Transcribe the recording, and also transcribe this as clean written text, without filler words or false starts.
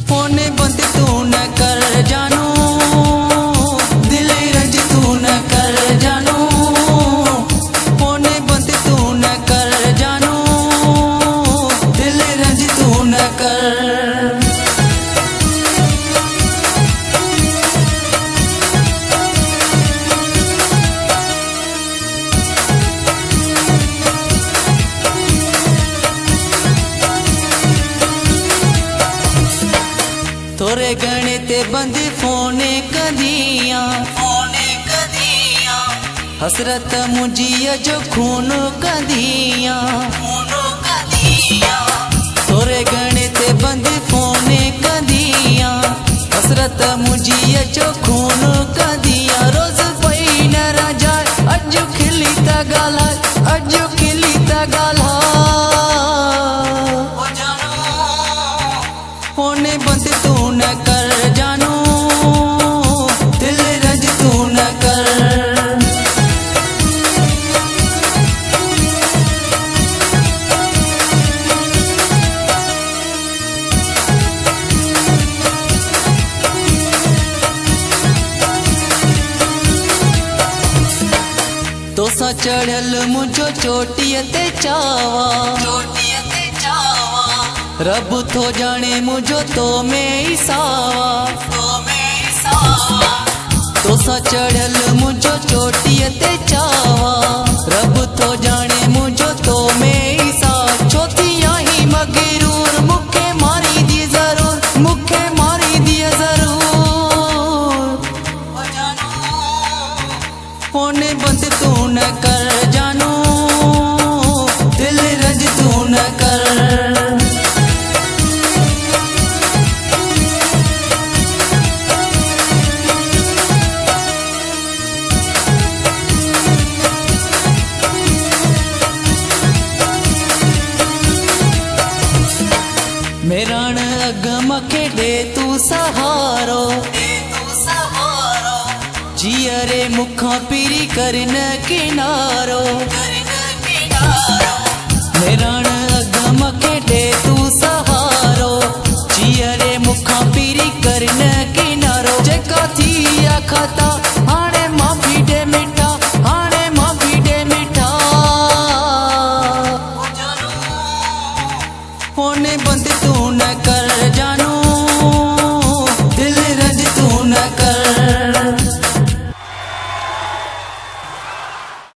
Phone बंद तू न कर जानू, दिल रंज तू न कर जानू। फोन बंद तू न कर जानू, दिल रंज तू न कर। थोड़े गणे ते बंद फोने कदियां, हसरत मुझी जो खून कदियां। थोड़े गणे ते बंद फोने कदियां, हसरत मुझी जो खून कदियां। रोज पई न राजाए अज खिली ता गाला, अज खिली ता गाला। फोने बंद तू न कर जानू, दिल रंज तू न कर। तोसा चढ़ल मुझो चोटिय ते चावा, रब थो जाने मुझो तो में ही सावा। तोसा चढ़ल मुझो चोटिय ते चावा, रब थो जाने मुझो तो में ही सावा। छोतिया ही मगरूर मुखे मारी दी जरूर, मुखे मारी दी जरूर। फोन बंद तू न कर जानू, दिल रंज तू न कर। मेराण अग मखे दे तू सहारो, जियरे मुखा पीरी कर न किनारो।